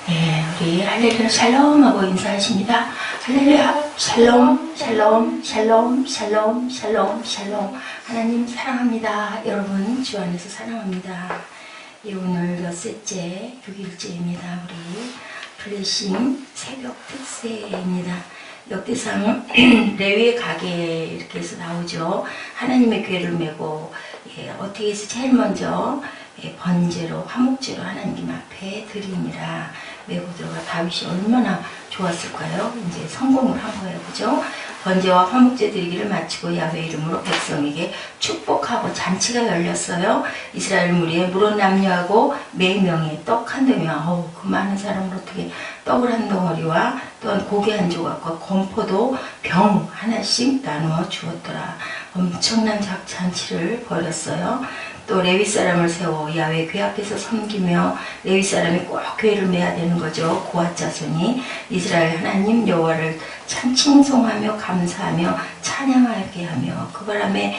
예, 우리 할렐루야 샬롬 하고 인사하십니다. 할렐루야 샬롬 샬롬 샬롬 샬롬 샬롬 샬롬. 하나님 사랑합니다. 여러분 주 안에서 사랑합니다. 예, 오늘 엿새째 6일째입니다. 우리 블레싱 새벽 특세입니다. 역대상 레위의 가게 이렇게 해서 나오죠. 하나님의 궤를 메고 어떻게 해서 제일 먼저 번제로 화목제로 하나님 앞에 드리니라 메고 들어가 다윗이 얼마나 좋았을까요? 이제 성공을 한 거예요. 그죠? 번제와 화목제 드리기를 마치고 야훼 이름으로 백성에게 축복하고 잔치가 열렸어요. 이스라엘 무리에 물은 남녀하고 매명에 떡 한 덩이와 그 많은 사람을 어떻게 떡을 한 덩어리와 또한 고기 한 조각과 건포도 병 하나씩 나누어 주었더라. 엄청난 잔치를 벌였어요. 또 레위 사람을 세워 야훼 궤 앞에서 섬기며 레위 사람이 꼭 궤를 메야 되는 거죠. 고앗 자손이 이스라엘 하나님 여호와를 참 칭송하며 감사하며 찬양하게 하며 그 바람에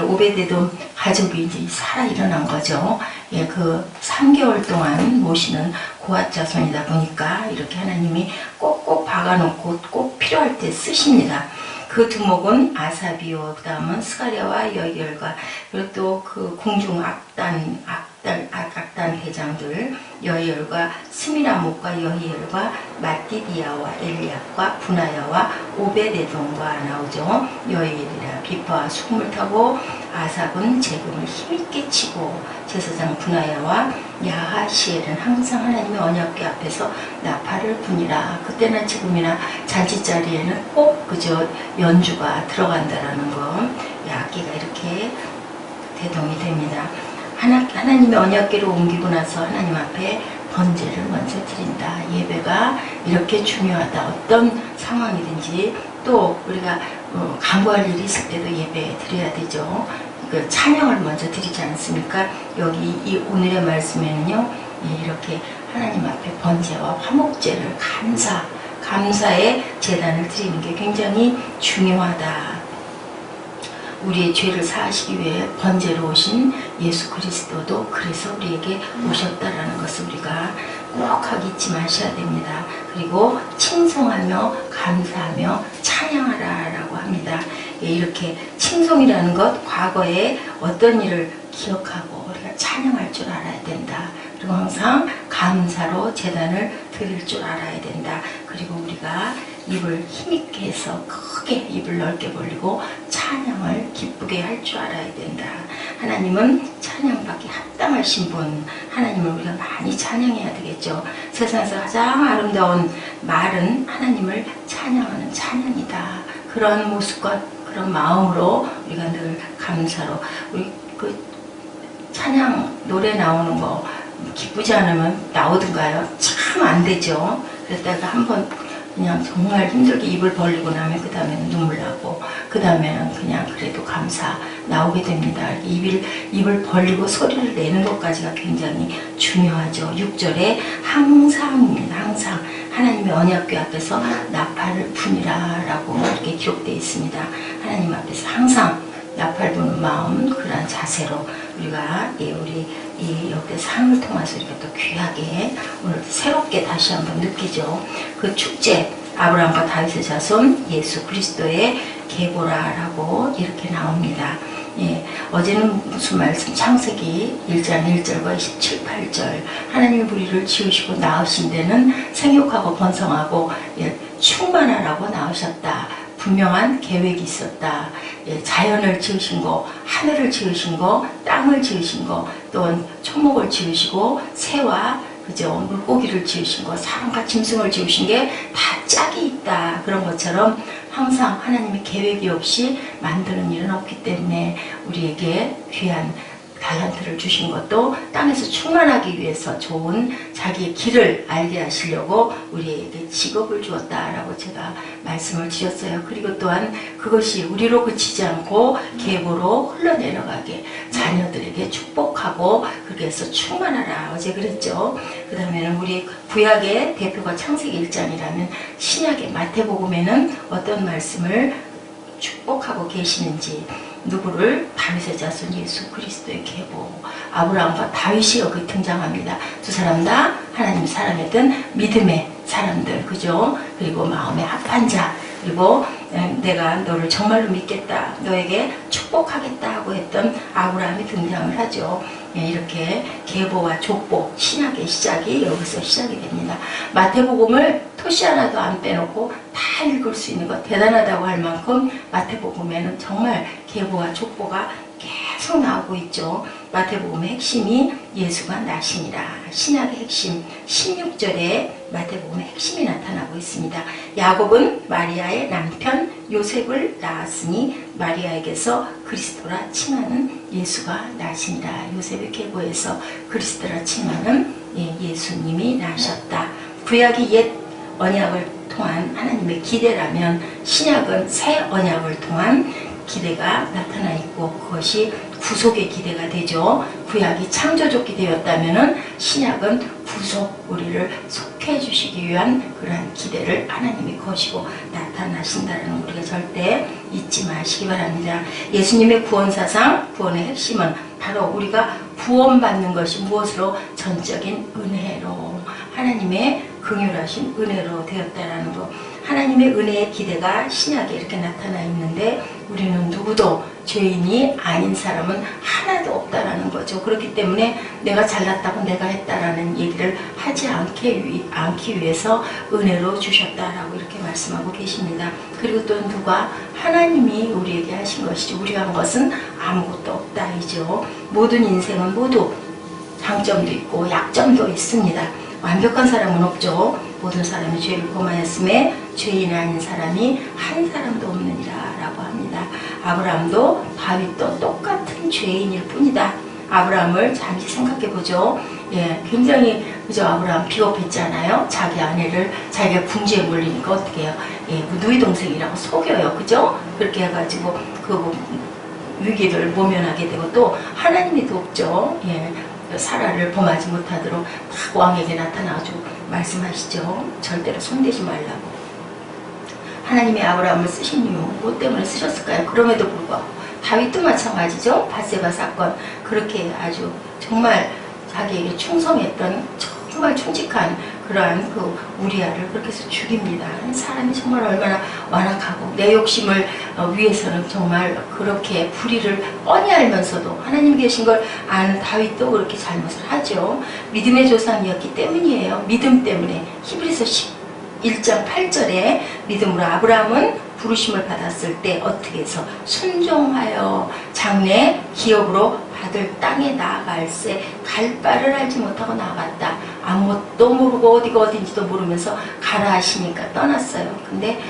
오베데돔 가족이 이제 살아 일어난 거죠. 그 3개월 동안 모시는 고앗 자손이다 보니까 이렇게 하나님이 꼭꼭 박아놓고 꼭 필요할 때 쓰십니다. 그 두목은 아사비오, 그 다음은 스가랴와 여이엘과 그리고 또 그 궁중 악단 대장들 여이엘과 스미라목과 여이엘과 마띠디아와 엘리압과 분하야와 오베데돔과 나오죠. 여이엘이라 비파와 수금을 타고 아삽은 재금을 힘있게 치고 제사장 분하야와 야하시엘은 항상 하나님의 언약궤 앞에서 나팔을 부니라. 그때나 지금이나 잔치자리에는 꼭 그저 연주가 들어간다라는 거. 악기가 이렇게 대동이 됩니다. 하나님의 언약궤로 옮기고 나서 하나님 앞에 번제를 먼저 드린다. 예배가 이렇게 중요하다. 어떤 상황이든지 또 우리가 간구할 일이 있을 때도 예배 드려야 되죠. 그 찬양을 먼저 드리지 않습니까? 여기 이 오늘의 말씀에는요, 이렇게 하나님 앞에 번제와 화목제를 감사의 제단을 드리는 게 굉장히 중요하다. 우리의 죄를 사하시기 위해 번제로 오신 예수 그리스도도 그래서 우리에게 오셨다라는 것을 우리가 꼭 하기 잊지 마셔야 됩니다. 그리고 칭송하며 감사하며 찬양하라 라고 합니다. 이렇게 칭송이라는 것, 과거에 어떤 일을 기억하고 우리가 찬양할 줄 알아야 된다. 그리고 항상 감사로 제단을 드릴 줄 알아야 된다. 그리고 우리가 입을 힘있게 해서 크게 입을 넓게 벌리고 찬양을 기쁘게 할 줄 알아야 된다. 하나님은 찬양받기 합당하신 분, 하나님을 우리가 많이 찬양해야 되겠죠. 세상에서 가장 아름다운 말은 하나님을 찬양하는 찬양이다. 그런 모습과 그런 마음으로 우리가 늘 감사로 우리 그 찬양 노래 나오는 거 기쁘지 않으면 나오든가요? 참 안 되죠. 그랬다가 한번 그냥 정말 힘들게 입을 벌리고 나면 그 다음에는 눈물 나고 그 다음에는 그냥 그래도 감사 나오게 됩니다. 입을 벌리고 소리를 내는 것까지가 굉장히 중요하죠. 6절에 항상입니다. 항상 하나님의 언약궤 앞에서 나팔을 부니라 라고 이렇게 기록되어 있습니다. 하나님 앞에서 항상 나팔 부는 마음, 그러한 자세로 우리가 우리 이 역대상을 통해서 이렇게 또 귀하게 오늘 새롭게 다시 한번 느끼죠. 그 축제, 아브라함과 다윗의 자손 예수 그리스도의 계보라라고 이렇게 나옵니다. 어제는 무슨 말씀? 창세기 1장 1절과 27, 8절 하나님 우리를 지으시고 낳으신 데는 생육하고 번성하고 충만하라고 나오셨다. 분명한 계획이 있었다. 자연을 지으신 거, 하늘을 지으신 거, 땅을 지으신 거, 또한 초목을 지으시고 새와 그죠 물고기를 지으신 거, 사람과 짐승을 지으신 게 다 짝이 있다. 그런 것처럼 항상 하나님의 계획이 없이 만드는 일은 없기 때문에 우리에게 귀한 달란트를 주신 것도 땅에서 충만하기 위해서 좋은 자기의 길을 알게 하시려고 우리에게 직업을 주었다라고 제가 말씀을 드렸어요. 그리고 또한 그것이 우리로 그치지 않고 계보로 흘러내려가게 자녀들에게 축복하고 그렇게 해서 충만하라 어제 그랬죠. 그 다음에는 우리 구약의 대표가 창세기 1장이라면 신약의 마태복음에는 어떤 말씀을 축복하고 계시는지 누구를? 다윗의 자손 예수 그리스도의 계보. 아브라함과 다윗이 여기 등장합니다. 두 사람 다 하나님 사랑했던 믿음의 사람들, 그죠? 그리고 마음의 합한 자, 그리고 내가 너를 정말로 믿겠다, 너에게 축복하겠다 하고 했던 아브라함이 등장을 하죠. 이렇게 계보와 족보, 신약의 시작이 여기서 시작이 됩니다. 마태복음을 토시 하나도 안 빼놓고 다 읽을 수 있는 것, 대단하다고 할 만큼 마태복음에는 정말 계보와 족보가 계속 나오고 있죠. 마태복음의 핵심이 예수가 나시니라. 신약의 핵심 16절에 마태복음의 핵심이 나타나고 있습니다. 야곱은 마리아의 남편 요셉을 낳았으니 마리아에게서 그리스도라 칭하는 예수가 나시니라. 요셉의 계보에서 그리스도라 칭하는 예수님이 나셨다. 구약이 옛 언약을 통한 하나님의 기대라면 신약은 새 언약을 통한 기대가 나타나 있고, 그것이 구속의 기대가 되죠. 구약이 창조적 기대였다면 신약은 구속, 우리를 속해 주시기 위한 그러한 기대를 하나님이 거시고 나타나신다는 우리가 절대 잊지 마시기 바랍니다. 예수님의 구원사상, 구원의 핵심은 바로 우리가 구원받는 것이 무엇으로? 전적인 은혜로, 하나님의 긍휼하신 은혜로 되었다라는 것. 하나님의 은혜의 기대가 신약에 이렇게 나타나 있는데 우리는 누구도 죄인이 아닌 사람은 하나도 없다라는 거죠. 그렇기 때문에 내가 잘났다고 내가 했다라는 얘기를 하지 않기 위해서 은혜로 주셨다라고 이렇게 말씀하고 계십니다. 그리고 또 누가? 하나님이 우리에게 하신 것이죠. 우리가 한 것은 아무것도 없다이죠. 모든 인생은 모두 장점도 있고 약점도 있습니다. 완벽한 사람은 없죠. 모든 사람이 죄를 범하였음에 죄인 아닌 사람이 한 사람도 없느니라 라고 합니다. 아브라함도 다윗도 똑같은 죄인일 뿐이다. 아브라함을 잠시 생각해 보죠. 굉장히 그죠? 아브라함 비겁했잖아요. 자기 아내를 자기가 궁지에 몰리니까 어떻게 해요? 누이 동생이라고 속여요. 그죠? 그렇게 해가지고 그 위기를 모면하게 되고, 또 하나님이 돕죠. 사라를 범하지 못하도록 딱 왕에게 나타나가지고 말씀하시죠. 절대로 손대지 말라고. 하나님이 아브라함을 쓰신 이유 뭐 때문에 쓰셨을까요? 그럼에도 불구하고 다윗도 마찬가지죠. 밧세바 사건, 그렇게 아주 정말 자기에게 충성했던 정말 충직한 그러한 그 우리아를 그렇게 해서 죽입니다. 사람이 정말 얼마나 완악하고 내 욕심을 위해서는 정말 그렇게 불의를 뻔히 알면서도 하나님 계신 걸 아는 다윗도 그렇게 잘못을 하죠. 믿음의 조상이었기 때문이에요. 믿음 때문에. 히브리서 1장 8절에 믿음으로 아브라함은 부르심을 받았을 때 어떻게 해서 순종하여 장래 기업으로 받을 땅에 나아갈새 갈 바를 알지 못하고 나갔다. 아무것도 모르고 어디가 어딘지도 모르면서 가라 하시니까 떠났어요. 근데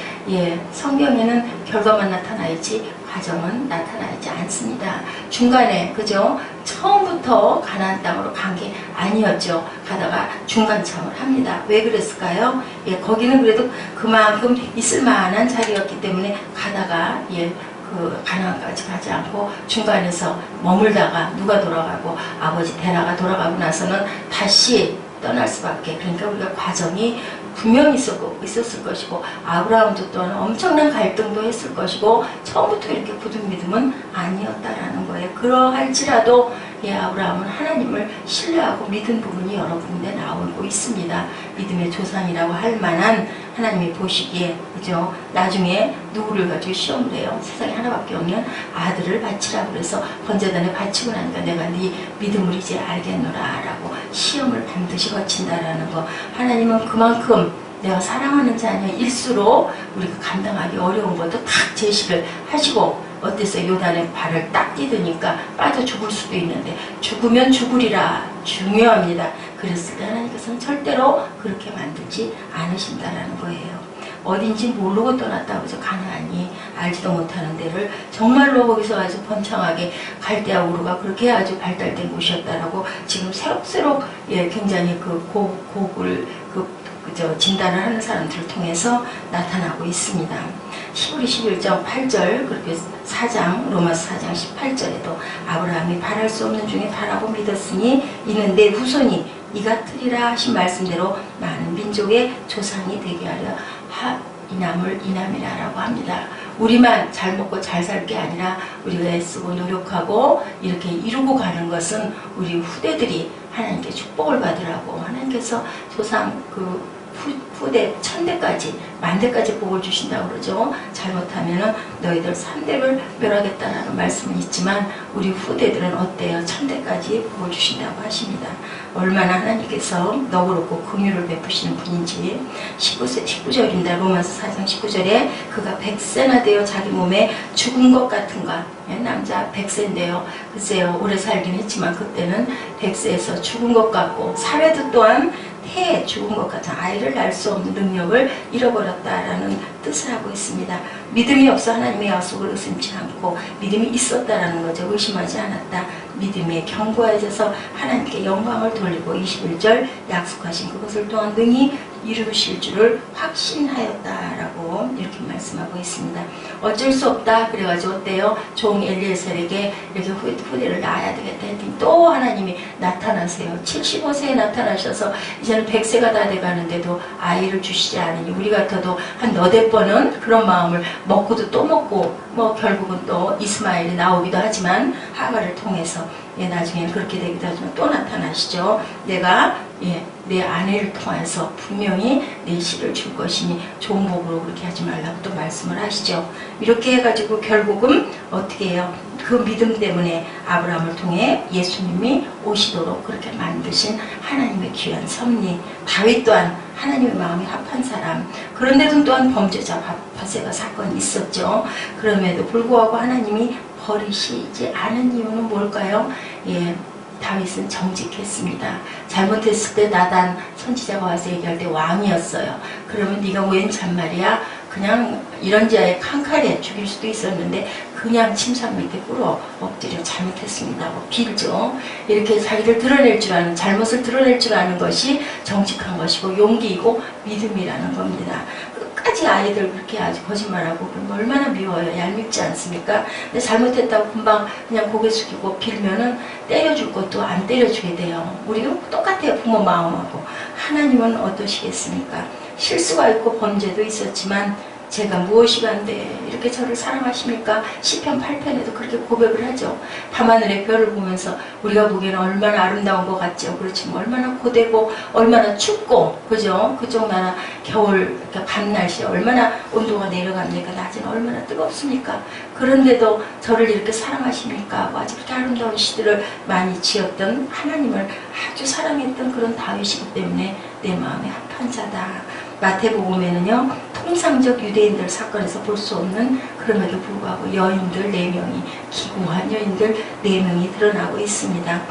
성경에는 결과만 나타나야지 과정은 나타나지 않습니다. 중간에, 그죠? 처음부터 가나안 땅으로 간 게 아니었죠. 가다가 중간참을 합니다. 왜 그랬을까요? 거기는 그래도 그만큼 있을 만한 자리였기 때문에 가다가 그 가나안까지 가지 않고 중간에서 머물다가 누가 돌아가고 아버지 데라가 돌아가고 나서는 다시 떠날 수밖에. 그러니까 우리가 과정이 분명히 있었을 것이고, 아브라함도 또한 엄청난 갈등도 했을 것이고, 처음부터 이렇게 굳은 믿음은 아니었다라는 거예요. 그러할지라도 아브라함은 하나님을 신뢰하고 믿은 부분이 여러 군데 나오고 있습니다. 믿음의 조상이라고 할 만한, 하나님이 보시기에, 그죠? 나중에 누구를 가지고 시험을 해요? 세상에 하나밖에 없는 아들을 바치라고 그래서 번제단에 바치고 나니까 내가 네 믿음을 이제 알겠노라 라고 시험을 반드시 거친다라는 거. 하나님은 그만큼 내가 사랑하는 자녀일수록 우리가 감당하기 어려운 것도 딱 제시를 하시고, 어땠어요? 요단에 발을 딱 디드니까 빠져 죽을 수도 있는데 죽으면 죽으리라. 중요합니다. 그랬을 때 하나님께서는 절대로 그렇게 만들지 않으신다라는 거예요. 어딘지 모르고 떠났다고 해서 가나안이 알지도 못하는 데를 정말로 거기서 아주 번창하게 갈대아 우르가 그렇게 아주 발달된 곳이었다라고 지금 새록새록 굉장히 그 곡을 진단을 하는 사람들을 통해서 나타나고 있습니다. 히브리 11장 8절, 그렇게 4장, 로마서 4장 18절에도 아브라함이 바랄 수 없는 중에 바라고 믿었으니 이는 내 후손이 이 같으리라 하신 말씀대로 많은 민족의 조상이 되게 하려 이남이라고 합니다. 우리만 잘 먹고 잘 살 게 아니라 우리가 애쓰고 노력하고 이렇게 이루고 가는 것은 우리 후대들이 하나님께 축복을 받으라고 하나님께서 조상 그 후대 1000대까지 10,000대까지 복을 주신다고 그러죠. 잘못하면은 너희들 3대를 멸하겠다라는 말씀은 있지만 우리 후대들은 어때요? 1000대까지 복을 주신다고 하십니다. 얼마나 하나님께서 너그럽고 긍휼을 베푸시는 분인지 19절입니다. 로마서 4장 19절에 그가 100세나 되어 자기 몸에 죽은 것 같은가. 남자 100세인데요. 글쎄요, 오래 살긴 했지만 그때는 100세에서 죽은 것 같고 사례도 또한 태에 죽은 것 같은 아이를 낳을 수 없는 능력을 잃어버렸다라는 뜻을 하고 있습니다. 믿음이 없어 하나님의 약속을 의심치 않고 믿음이 있었다라는 거죠. 의심하지 않았다. 믿음에 견고해져서 하나님께 영광을 돌리고 21절 약속하신 그것을 또한 능히 이루실 줄을 확신하였다라고 이렇게 말씀하고 있습니다. 어쩔 수 없다 그래가지고 어때요? 종 엘리에셀에게 이렇게 후대를 낳아야 되겠다 했더니 또 하나님이 나타나세요. 75세에 나타나셔서 이제는 100세가 다 돼가는데도 아이를 주시지 않으니 우리 같아도 한 너댓 번은 그런 마음을 먹고도 또 먹고 뭐 결국은 또 이스마엘이 나오기도 하지만 하가를 통해서 나중에는 그렇게 되기도 하지만 또 나타나시죠. 내가 내 아내를 통해서 분명히 내 씨를 줄 것이니 좋은 복으로 그렇게 하지 말라고 또 말씀을 하시죠. 이렇게 해가지고 결국은 어떻게 해요? 그 믿음 때문에 아브라함을 통해 예수님이 오시도록 그렇게 만드신 하나님의 귀한 섭리. 다윗 또한 하나님의 마음이 합한 사람. 그런데도 또한 범죄자 바세바 사건이 있었죠. 그럼에도 불구하고 하나님이 버리시지 않은 이유는 뭘까요? 다윗은 정직했습니다. 잘못했을 때 나단 선지자가 와서 얘기할 때 왕이었어요. 그러면 네가 웬 잔말이야? 그냥 이런 자에 칸칼에 죽일 수도 있었는데 그냥 침상 밑에 꿇어 엎드려 잘못했습니다. 빌죠. 이렇게 자기를 드러낼 줄 아는, 잘못을 드러낼 줄 아는 것이 정직한 것이고 용기이고 믿음이라는 겁니다. 끝까지 아이들 그렇게 아주 거짓말하고 그러면 얼마나 미워요. 얄밉지 않습니까? 근데 잘못했다고 금방 그냥 고개 숙이고 빌면은 때려줄 것도 안 때려주게 돼요. 우리도 똑같아요. 부모 마음하고. 하나님은 어떠시겠습니까? 실수가 있고 범죄도 있었지만 제가 무엇이 간데 이렇게 저를 사랑하십니까? 시편 8편에도 그렇게 고백을 하죠. 밤하늘의 별을 보면서 우리가 보기에는 얼마나 아름다운 것 같죠. 그렇지만 얼마나 고되고 얼마나 춥고 그죠? 그쪽 나라 겨울 밤 날씨에 얼마나 온도가 내려갑니까? 낮에는 얼마나 뜨겁습니까? 그런데도 저를 이렇게 사랑하십니까? 하고 아주 그렇게 아름다운 시들을 많이 지었던 하나님을 아주 사랑했던 그런 다윗이기 때문에 내 마음에 합한 자다. 마태복음에는요 통상적 유대인들 사건에서 볼 수 없는 그럼에도 불구하고 여인들 4명이 기구한 여인들 4명이 드러나고 있습니다.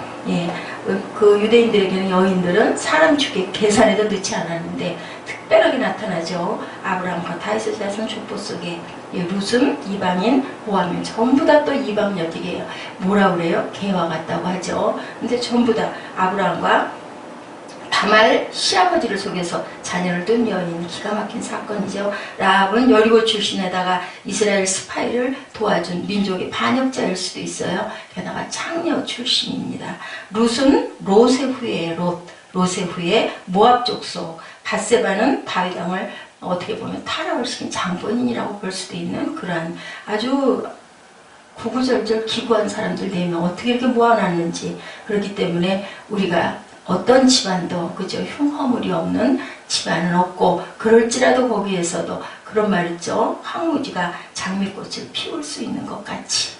그 유대인들에게는 여인들은 사람 죽에 계산에도 넣지 않았는데 특별하게 나타나죠. 아브라함과 다윗의 자손 족보 속에 룻은 이방인, 보아면 전부 다 또 이방 여직이에요. 뭐라 그래요? 개와 같다고 하죠. 근데 전부 다 아브라함과 다말 시아버지를 속여서 자녀를 둔 여인, 기가 막힌 사건이죠. 라합은 여리고 출신에다가 이스라엘 스파이를 도와준 민족의 반역자일 수도 있어요. 게다가 창녀 출신입니다. 룻은 롯의 후예예요. 롯의 후예 모압 족속. 밧세바는 다윗 왕을 어떻게 보면 타락을 시킨 장본인이라고 볼 수도 있는 그러한 아주 구구절절 기구한 사람들 4명 어떻게 이렇게 모아놨는지. 그렇기 때문에 우리가 어떤 집안도 그저 흉허물이 없는 집안은 없고 그럴지라도 거기에서도 그런 말 있죠. 황무지가 장미꽃을 피울 수 있는 것 같이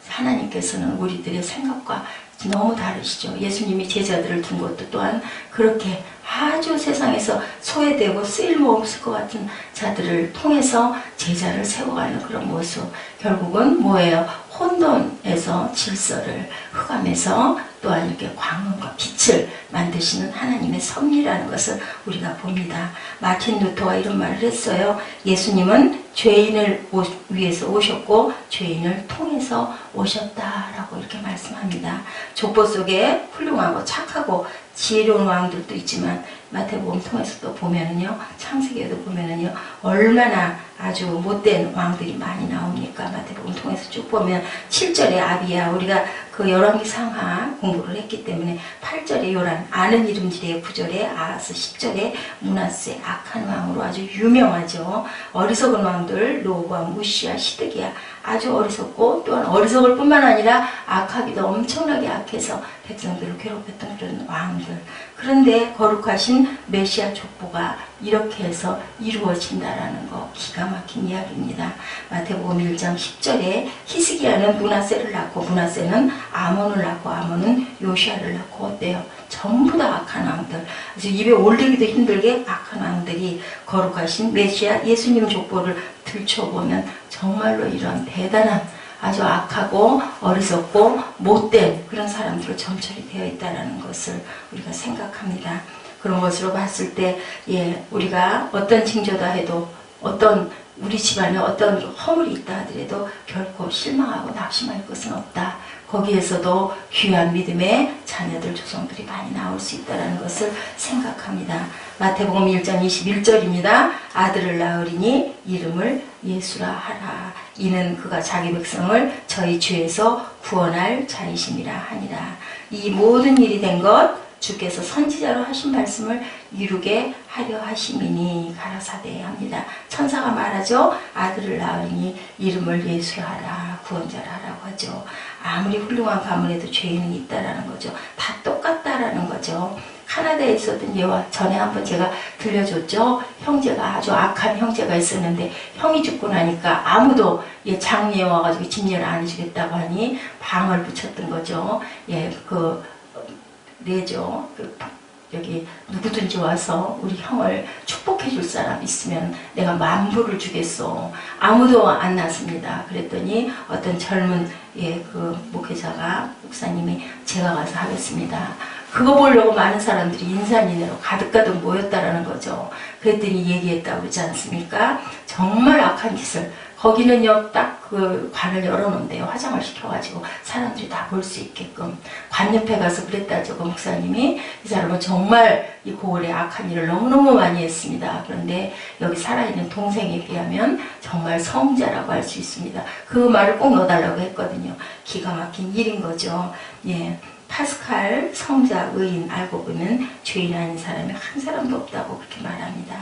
하나님께서는 우리들의 생각과 너무 다르시죠. 예수님이 제자들을 둔 것도 또한 그렇게 아주 세상에서 소외되고 쓸모없을 것 같은 자들을 통해서 제자를 세워가는 그런 모습. 결국은 뭐예요? 혼돈에서 질서를, 흑암에서 또한 이렇게 광명과 빛을 만드시는 하나님의 섭리라는 것을 우리가 봅니다. 마틴 루터가 이런 말을 했어요. 예수님은 죄인을 위해서 오셨고 죄인을 통해서 오셨다라고 이렇게 말씀합니다. 족보 속에 훌륭하고 착하고 지혜로운 왕들도 있지만 마태복음 통해서 또 보면은요, 창세기에도 보면은요, 얼마나 아주 못된 왕들이 많이 나오니까 마태복음 통해서 쭉 보면 7절에 아비야, 우리가 그 열왕기 상하 공부를 했기 때문에 8절에 요란, 아는 이름들의 9절에 아하스, 10절에 므낫세, 악한 왕으로 아주 유명하죠. 어리석은 왕들 로보암, 우시야, 시드기야 아주 어리석고, 또한 어리석을 뿐만 아니라 악하기도 엄청나게 악해서 백성들을 괴롭혔던 그런 왕들. 그런데 거룩하신 메시아 족보가 이렇게 해서 이루어진다라는 거 기가 막힌 이야기입니다. 마태복음 1장 10절에 히스기야는 므낫세를 낳고 므낫세는 아몬을 낳고 아몬은 요시아를 낳고 어때요? 전부 다 악한 왕들. 그래서 입에 올리기도 힘들게 악한 왕들이 거룩하신 메시아 예수님 족보를 들춰보면 정말로 이런 대단한 아주 악하고 어리석고 못된 그런 사람들로 점철이 되어 있다는 것을 우리가 생각합니다. 그런 것으로 봤을 때, 우리가 어떤 징조다 해도, 어떤 우리 집안에 어떤 허물이 있다 하더라도 결코 실망하고 낙심할 것은 없다. 거기에서도 귀한 믿음의 자녀들, 조성들이 많이 나올 수 있다는 것을 생각합니다. 마태복음 1장 21절입니다. 아들을 낳으리니 이름을 예수라 하라. 이는 그가 자기 백성을 저희 죄에서 구원할 자이심이라 하니라. 이 모든 일이 된 것 주께서 선지자로 하신 말씀을 이루게 하려 하심이니 가라사대 합니다. 천사가 말하죠. 아들을 낳으니 이름을 예수라 하라, 구원자라 하라고 하죠. 아무리 훌륭한 가문에도 죄인은 있다라는 거죠. 다 똑같다라는 거죠. 카나다에 있었던 예와 전에 한번 제가 들려줬죠. 형제가 아주 악한 형제가 있었는데 형이 죽고 나니까 아무도 장례에 와가지고 진례를 안 해주겠다고 하니 방을 붙였던 거죠. 내죠. 여기 누구든지 와서 우리 형을 축복해 줄 사람 있으면 내가 10,000불을 주겠어. 아무도 안 났습니다. 그랬더니 어떤 젊은 목회자가, 목사님이 제가 가서 하겠습니다. 그거 보려고 많은 사람들이 인산인해로 가득가득 모였다라는 거죠. 그랬더니 얘기했다고 그러지 않습니까? 정말 악한 짓을. 거기는요, 딱 그 관을 열어놓은대요. 화장을 시켜가지고 사람들이 다 볼 수 있게끔. 관 옆에 가서 그랬다죠. 그 목사님이. 이 사람은 정말 이 고을에 악한 일을 너무너무 많이 했습니다. 그런데 여기 살아있는 동생에 비하면 정말 성자라고 할 수 있습니다. 그 말을 꼭 넣어달라고 했거든요. 기가 막힌 일인 거죠. 파스칼 성자 의인 알고 보면 죄인 아닌 사람이 한 사람도 없다고 그렇게 말합니다.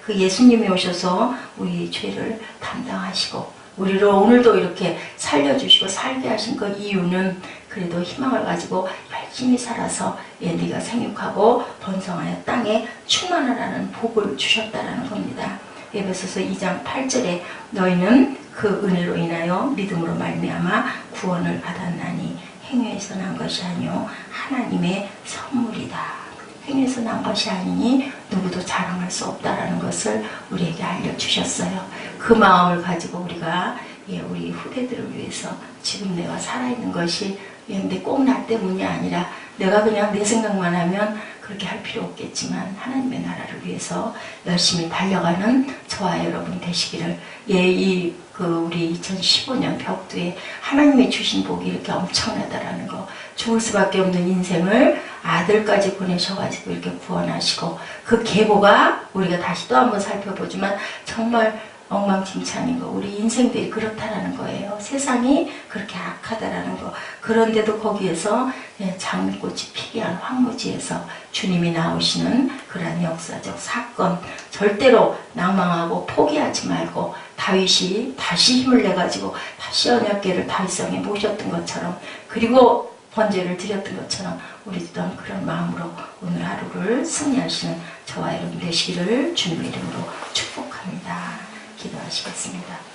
그 예수님이 오셔서 우리 죄를 담당하시고 우리를 오늘도 이렇게 살려주시고 살게 하신 그 이유는 그래도 희망을 가지고 열심히 살아서 네가 생육하고 번성하여 땅에 충만하라는 복을 주셨다라는 겁니다. 에베소서 2장 8절에 너희는 그 은혜로 인하여 믿음으로 말미암아 구원을 받았나니 행위에서 난 것이 아니요 하나님의 선물이다. 행위에서 난 것이 아니니 누구도 자랑할 수 없다라는 것을 우리에게 알려주셨어요. 그 마음을 가지고 우리가 우리 후대들을 위해서 지금 내가 살아있는 것이 근데 꼭 나 때문이 아니라 내가 그냥 내 생각만 하면 그렇게 할 필요 없겠지만 하나님의 나라를 위해서 열심히 달려가는 저와 여러분 되시기를 우리 2015년 벽두에 하나님이 주신 복이 이렇게 엄청나다라는 거, 죽을 수밖에 없는 인생을 아들까지 보내셔가지고 이렇게 구원하시고 그 계보가 우리가 다시 또 한번 살펴보지만 정말 엉망진창인 거, 우리 인생들이 그렇다라는 거예요. 세상이 그렇게 악하다라는 거. 그런데도 거기에서 장미꽃이 피게 한 황무지에서 주님이 나오시는 그러한 역사적 사건, 절대로 낭망하고 포기하지 말고 다윗이 다시 힘을 내가지고 다시 언약궤를 다윗성에 모셨던 것처럼, 그리고 번제를 드렸던 것처럼 우리 또한 그런 마음으로 오늘 하루를 승리하시는 저와 여러분 되시기를 주님의 이름으로 축복합니다. 기도하시겠습니다.